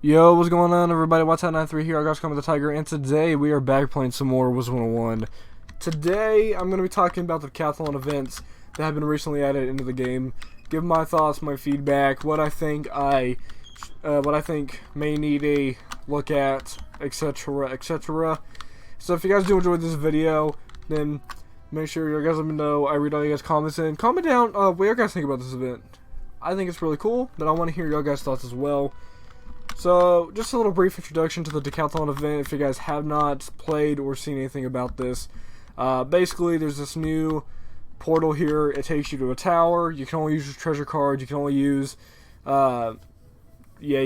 Yo, what's going on, everybody? What's93 here. I got Come with the Tiger, and today we are back playing some more Wizard101. Today, I'm going to be talking about the Deckathalon events that have been recently added into the game. Give my thoughts, my feedback, what I think may need a look at, etc., etc. So if you guys do enjoy this video, then make sure you guys let me know. I read all you guys' comments and comment down what you guys think about this event. I think it's really cool, but I want to hear your guys' thoughts as well. So, just a little brief introduction to the Deckathalon event if you guys have not played or seen anything about this. Basically, there's this new portal here. It takes you to a tower. You can only use your treasure cards. You can only use, you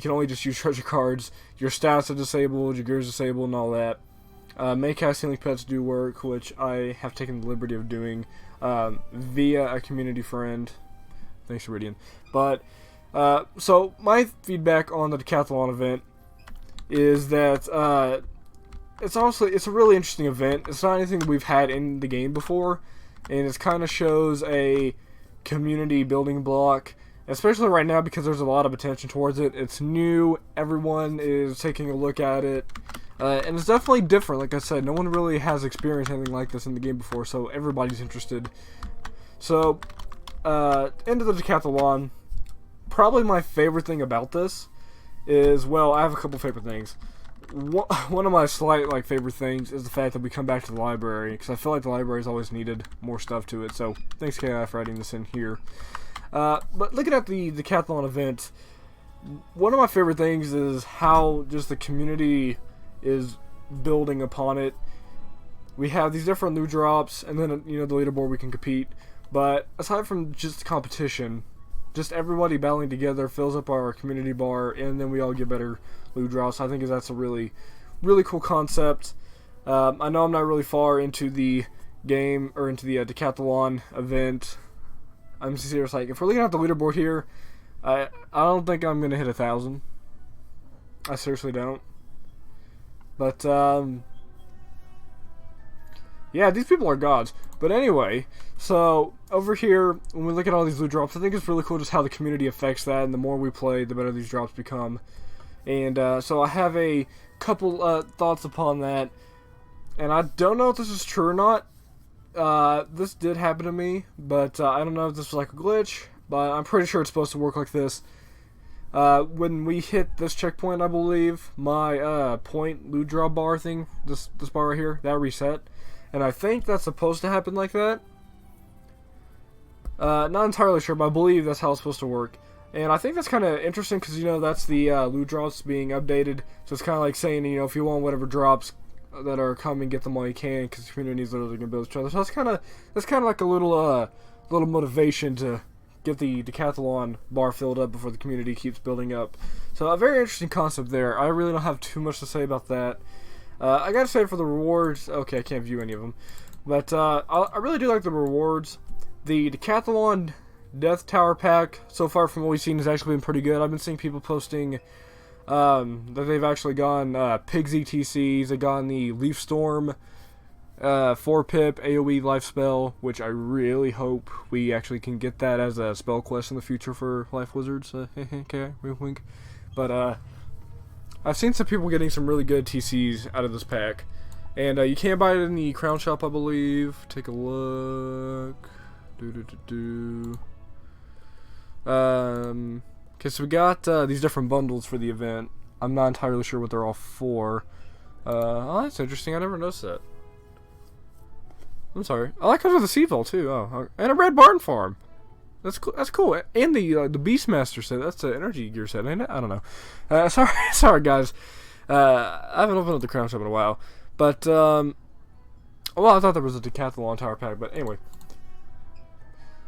can only just use treasure cards. Your stats are disabled, your gear's disabled, and all that. May cast healing pets do work, which I have taken the liberty of doing via a community friend. Thanks, Iridian. But so my feedback on the Deckathalon event is that it's a really interesting event. It's not anything that we've had in the game before, and it kind of shows a community building block, especially right now because there's a lot of attention towards it. It's new, everyone is taking a look at it, and it's definitely different. Like I said, no one really has experienced anything like this in the game before, so everybody's interested. So, into the Deckathalon. Probably my favorite thing about this is, well, I have a couple favorite things. One of my slight favorite things is the fact that we come back to the library, because I feel like the library's always needed more stuff to it. So thanks KI for adding this in here. But looking at the Deckathalon event, one of my favorite things is how just the community is building upon it. We have these different loot drops, and then the leaderboard we can compete. But aside from just competition, just everybody battling together fills up our community bar, and then we all get better loot drops. I think that's a really, really cool concept. I know I'm not really far into the game, or into the Deckathalon event. I'm serious, if we're looking at the leaderboard here, I don't think I'm going to hit 1,000. I seriously don't. But, yeah, these people are gods. But anyway, so over here, when we look at all these loot drops, I think it's really cool just how the community affects that, and the more we play, the better these drops become. And so I have a couple thoughts upon that, and I don't know if this is true or not. This did happen to me, but I don't know if this was like a glitch, but I'm pretty sure it's supposed to work like this. When we hit this checkpoint, I believe, my point loot drop bar thing, this bar right here, that reset. And I think that's supposed to happen like that. Not entirely sure, but I believe that's how it's supposed to work. And I think that's kind of interesting because, that's the loot drops being updated. So it's kind of like saying, if you want whatever drops that are coming, get them while you can, because the community is literally going to build each other. So that's kind of like a little motivation to get the Deckathalon bar filled up before the community keeps building up. So a very interesting concept there. I really don't have too much to say about that. I gotta say, for the rewards, okay, I can't view any of them, but I really do like the rewards. The Deckathalon Death Tower pack, so far from what we've seen, has actually been pretty good. I've been seeing people posting that they've actually gone Pigs ETCs, they've gotten the Leaf Storm 4-pip AoE life spell, which I really hope we actually can get that as a spell quest in the future for Life Wizards. Okay, real wink. But I've seen some people getting some really good TCs out of this pack. And you can buy it in the Crown Shop, I believe. Take a look. Okay, so we got these different bundles for the event. I'm not entirely sure what they're all for. Oh, that's interesting. I never noticed that. I'm sorry. I like those with the Sea Vault, too. Oh, and a Red Barn Farm. That's cool. That's cool. And the Beastmaster set. That's the energy gear set, ain't it? I don't know. Sorry, guys. I haven't opened up the Crown Shop in a while. But well, I thought there was a Deckathalon Tower pack. But anyway.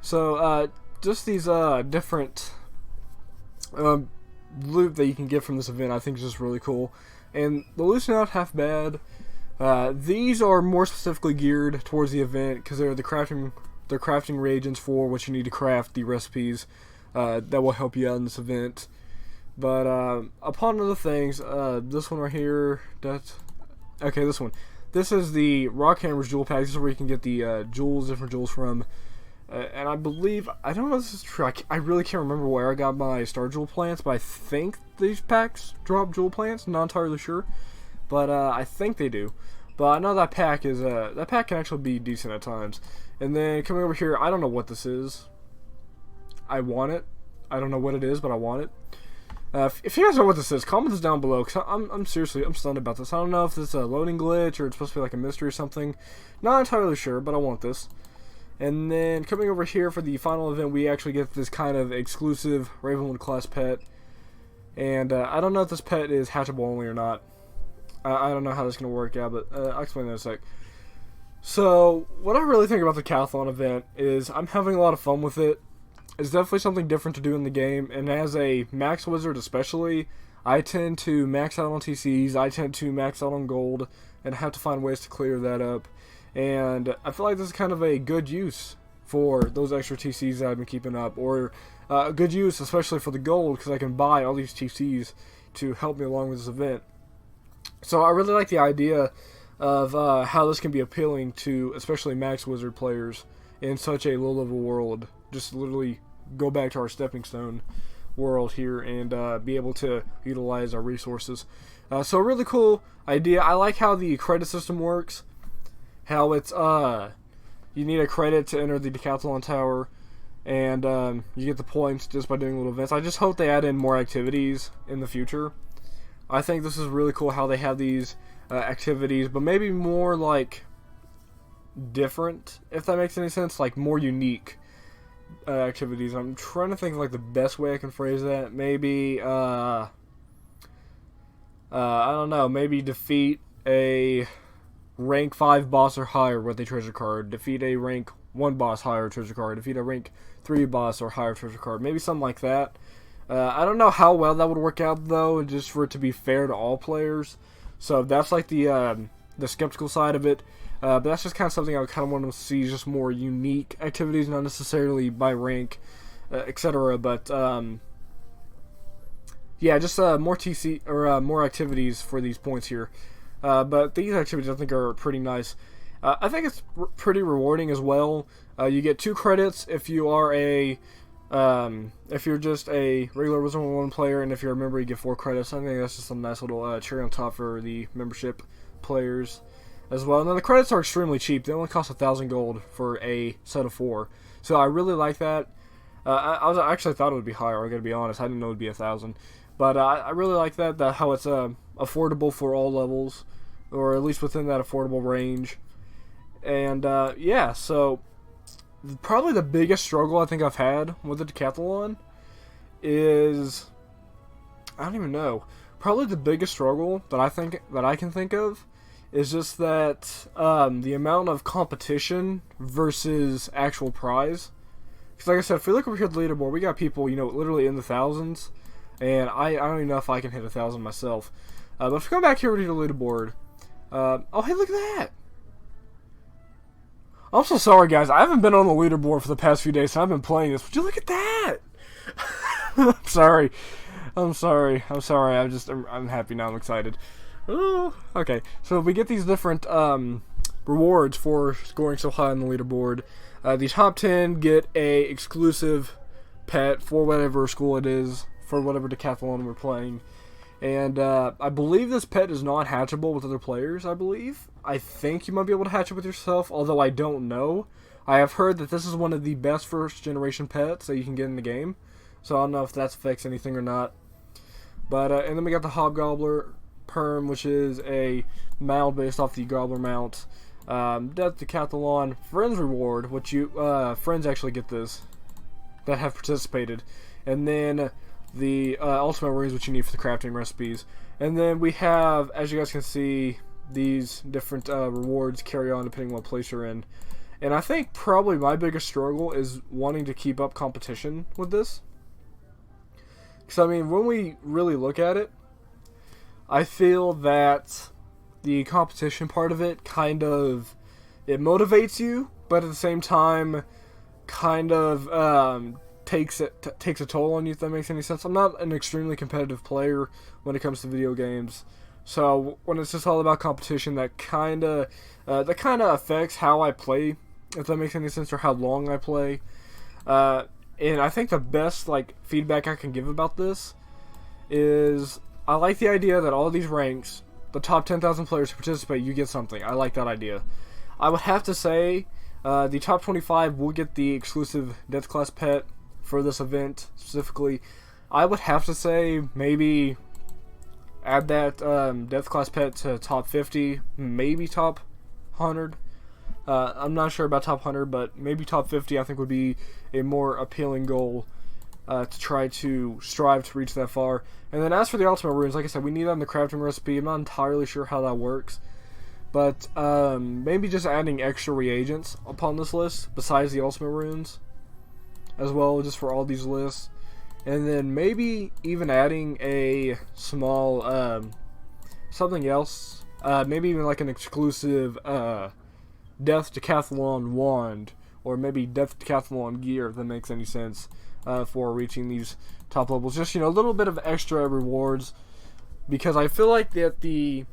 So just these different loot that you can get from this event, I think is just really cool. And the loot's not half bad. These are more specifically geared towards the event because they're the crafting reagents for what you need to craft the recipes that will help you out in this event. But upon other things, this one right here, this one. This is the Rock Hammer's Jewel Pack. This is where you can get the different jewels from. And I believe, I don't know if this is true, I really can't remember where I got my Star Jewel plants, but I think these packs drop Jewel plants, not entirely sure, but I think they do. But I know that pack is, that pack can actually be decent at times. And then coming over here, I don't know what this is. I want it. I don't know what it is, but I want it. If you guys know what this is, comment this down below, because I'm seriously, I'm stunned about this. I don't know if this is a loading glitch, or it's supposed to be like a mystery or something. Not entirely sure, but I want this. And then coming over here for the final event, we actually get this kind of exclusive Ravenwood class pet. And I don't know if this pet is hatchable only or not. I don't know how this is going to work out, but I'll explain that in a sec. So, what I really think about the Deckathalon event is I'm having a lot of fun with it. It's definitely something different to do in the game, and as a max wizard especially, I tend to max out on TCs, I tend to max out on gold, and have to find ways to clear that up. And I feel like this is kind of a good use for those extra TCs that I've been keeping up, or a good use especially for the gold, because I can buy all these TCs to help me along with this event. So I really like the idea of how this can be appealing to especially max wizard players in such a low level world. Just literally go back to our stepping stone world here and be able to utilize our resources. So a really cool idea. I like how the credit system works. How it's you need a credit to enter the Deckathalon Tower, and you get the points just by doing little events. I just hope they add in more activities in the future. I think this is really cool how they have these activities, but maybe more like different, if that makes any sense, like more unique activities. I'm trying to think of like the best way I can phrase that. Maybe I don't know, maybe defeat a rank 5 boss or higher with a treasure card, defeat a rank 1 boss higher treasure card, defeat a rank 3 boss or higher treasure card, maybe something like that. I don't know how well that would work out though, just for it to be fair to all players. So that's like the skeptical side of it. But that's just kind of something I kind of want to see, just more unique activities, not necessarily by rank, etc. But yeah, just more TC or more activities for these points here. But these activities I think are pretty nice. I think it's pretty rewarding as well. You get 2 credits if you are if you're just a regular Wizard101 player, and if you're a member, you get 4 credits. I think that's just a nice little cherry on top for the membership players as well. And then the credits are extremely cheap. They only cost 1,000 gold for a set of 4. So I really like that. I actually thought it would be higher, I gotta be honest. I didn't know it would be 1,000. But I really like that how it's affordable for all levels, or at least within that affordable range. And yeah, so probably the biggest struggle I think I've had with the Deckathalon is, I don't even know. Probably the biggest struggle that I can think of is just that the amount of competition versus actual prize. Because like I said, if we look over here at the leaderboard, we got people, you know, literally in the thousands, and I don't even know if I can hit 1,000 myself. But if we come back here to the leaderboard, oh hey, look at that! I'm so sorry, guys. I haven't been on the leaderboard for the past few days, so I've been playing this. Would you look at that? I'm sorry. I'm happy now. I'm excited. Oh, okay. So we get these different rewards for scoring so high on the leaderboard. The top 10 get a exclusive pet for whatever school it is, for whatever Deckathalon we're playing. And I believe this pet is not hatchable with other players, I believe. I think you might be able to hatch it with yourself, although I don't know. I have heard that this is one of the best first generation pets that you can get in the game. So I don't know if that affects anything or not. But and then we got the Hobgobbler Perm, which is a mount based off the Gobbler mount. Death Deckathalon Friends Reward, which you friends actually get this that have participated. And then the ultimate rings, which you need for the crafting recipes. And then we have, as you guys can see, these different rewards carry on depending on what place you're in. And I think probably my biggest struggle is wanting to keep up competition with this. Because I mean, when we really look at it, I feel that the competition part of it kind of, it motivates you, but at the same time kind of takes a toll on you, if that makes any sense. I'm not an extremely competitive player when it comes to video games, so when it's just all about competition, that kind of affects how I play if that makes any sense, or how long I play. And I think the best like feedback I can give about this is I like the idea that all these ranks, the top 10,000 players who participate, you get something. I like that idea. I would have to say the top 25 will get the exclusive Death Class pet for this event specifically. I would have to say maybe add that Death Class pet to top 50, maybe top 100. I'm not sure about top 100, but maybe top 50 I think would be a more appealing goal to try to strive to reach that far. And then as for the ultimate runes, like I said, we need that in the crafting recipe. I'm not entirely sure how that works, but maybe just adding extra reagents upon this list besides the ultimate runes as well, just for all these lists. And then maybe even adding a small something else, maybe even like an exclusive Death Deckathalon wand, or maybe Death Deckathalon gear, if that makes any sense, for reaching these top levels. Just, a little bit of extra rewards, because I feel like that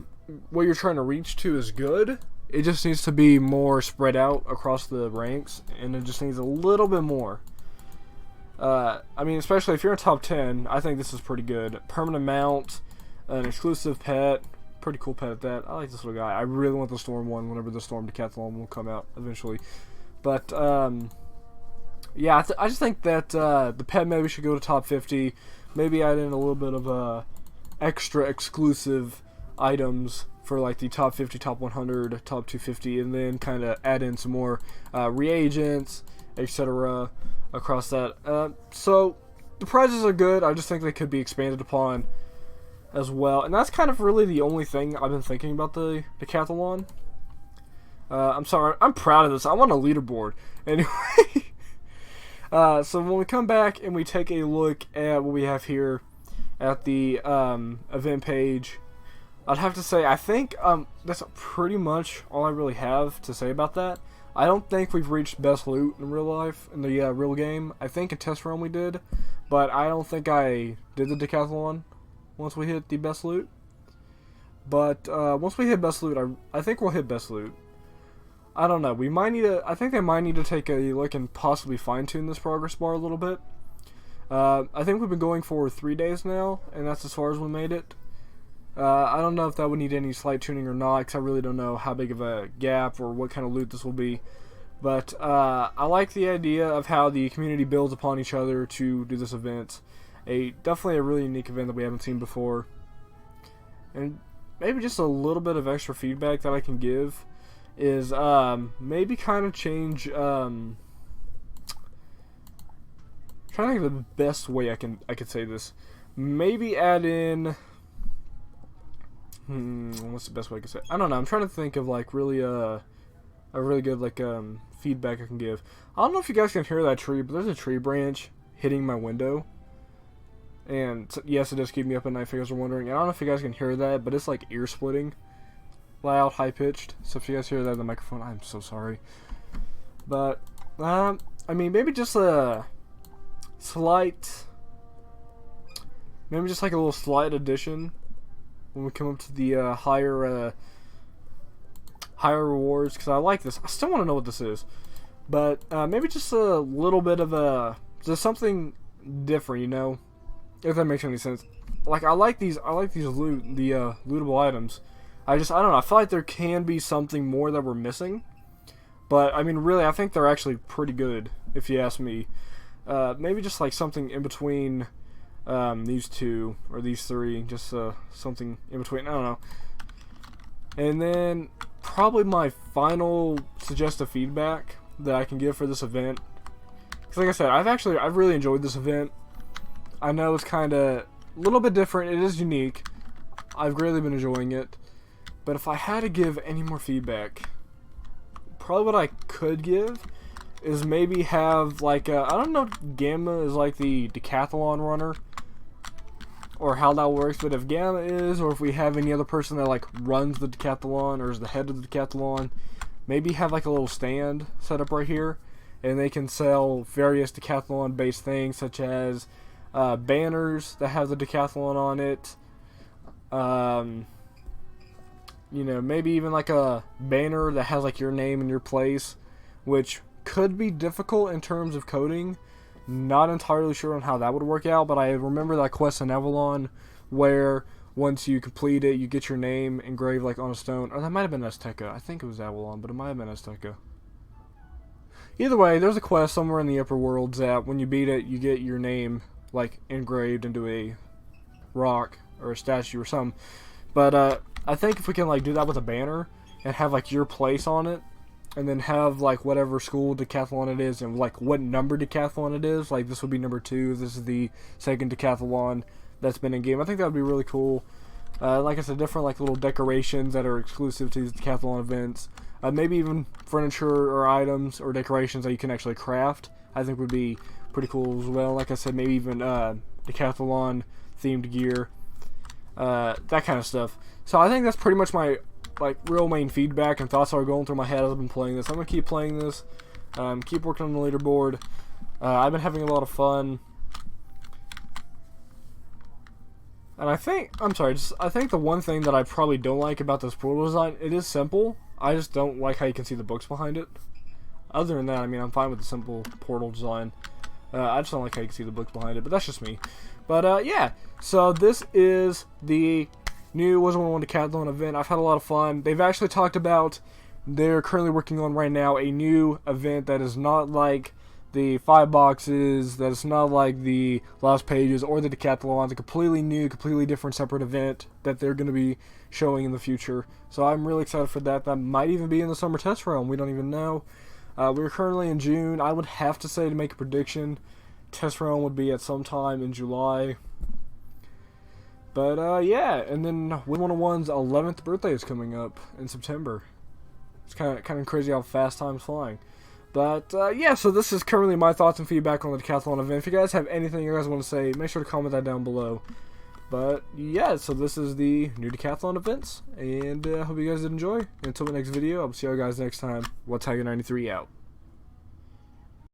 what you're trying to reach to is good. It just needs to be more spread out across the ranks, and it just needs a little bit more. I mean, especially if you're in top 10, I think this is pretty good. Permanent mount, an exclusive pet, pretty cool pet at that. I like this little guy. I really want the Storm one whenever the Storm Deckathalon will come out eventually. But, yeah, I just think that the pet maybe should go to top 50. Maybe add in a little bit of extra exclusive items for like the top 50, top 100, top 250, and then kind of add in some more reagents, etc. across that. So the prizes are good. I just think they could be expanded upon as well. And that's kind of really the only thing I've been thinking about the Deckathalon. I'm sorry, I'm proud of this. I want a leaderboard. Anyway, so when we come back and we take a look at what we have here at the event page, I'd have to say I think that's pretty much all I really have to say about that. I don't think we've reached best loot in real life, in the real game. I think in test run we did, but I don't think I did the Deckathalon once we hit the best loot. But once we hit best loot, I think we'll hit best loot. I don't know. We might need to. I think they might need to take a look and possibly fine tune this progress bar a little bit. I think we've been going for 3 days now, and that's as far as we made it. I don't know if that would need any slight tuning or not, because I really don't know how big of a gap or what kind of loot this will be. But I like the idea of how the community builds upon each other to do this event. Definitely a really unique event that we haven't seen before. And maybe just a little bit of extra feedback that I can give is maybe kind of change. Trying to think of the best way I could say this. Maybe add in. What's the best way I can say? I don't know. I'm trying to think of like really a really good like feedback I can give. I don't know if you guys can hear that tree, but there's a tree branch hitting my window. And yes, it does keep me up at night if you guys are wondering. And I don't know if you guys can hear that, but it's like ear splitting. Loud, high pitched. So if you guys hear that in the microphone, I'm so sorry. But I mean, maybe just a slight, maybe just like a little slight addition when we come up to the higher rewards, because I like this. I still want to know what this is, but maybe just a little bit of just something different, if that makes any sense. Like I like these lootable items. I don't know. I feel like there can be something more that we're missing, but I mean, really, I think they're actually pretty good, if you ask me. Maybe just like something in between these two or these three, just something in between. I don't know. And then probably my final suggestive feedback that I can give for this event, because like I said, I've really enjoyed this event. I know it's kind of a little bit different. It is unique. I've really been enjoying it. But if I had to give any more feedback, probably what I could give is maybe have like I don't know if Gamma is like the Deckathalon runner or how that works, but if Gamma is, or if we have any other person that like runs the Deckathalon or is the head of the Deckathalon, maybe have like a little stand set up right here, and they can sell various Deckathalon based things such as banners that have the Deckathalon on it. Maybe even like a banner that has like your name and your place, which could be difficult in terms of coding. Not entirely sure on how that would work out, but I remember that quest in Avalon where once you complete it, you get your name engraved like on a stone. Or that might have been Azteca. I think it was Avalon, but it might have been Azteca. Either way, there's a quest somewhere in the upper worlds that when you beat it, you get your name like engraved into a rock or a statue or something. But I think if we can like do that with a banner and have like your place on it, and then have like whatever school decathlon it is and like what number decathlon it is, like this would be number 2, this is the second decathlon that's been in game. I think that would be really cool. Like I said, different like little decorations that are exclusive to these decathlon events. Maybe even furniture or items or decorations that you can actually craft, I think would be pretty cool as well. Like I said, maybe even decathlon themed gear, that kind of stuff. So I think that's pretty much my like real main feedback and thoughts are going through my head as I've been playing this. I'm gonna keep playing this, keep working on the leaderboard. I've been having a lot of fun, and I think the one thing that I probably don't like about this portal design, it is simple. I just don't like how you can see the books behind it. Other than that, I mean, I'm fine with the simple portal design. I just don't like how you can see the books behind it, but that's just me. But yeah, so this is the new Wizard101 Deckathalon event. I've had a lot of fun. They've actually talked about, they're currently working on right now a new event that is not like the 5 boxes, that is not like the Lost Pages or the Deckathalons, a completely new, completely different separate event that they're going to be showing in the future. So I'm really excited for that. That might even be in the summer test realm. We don't even know. We're currently in June. I would have to say, to make a prediction, test realm would be at some time in July. But yeah, and then Wizard101's 11th birthday is coming up in September. It's kind of crazy how fast time's flying. But yeah, so this is currently my thoughts and feedback on the Deckathalon event. If you guys have anything you guys want to say, make sure to comment that down below. But yeah, so this is the new Deckathalon events, and I hope you guys did enjoy. Until the next video, I'll see you guys next time. Tiger93 out.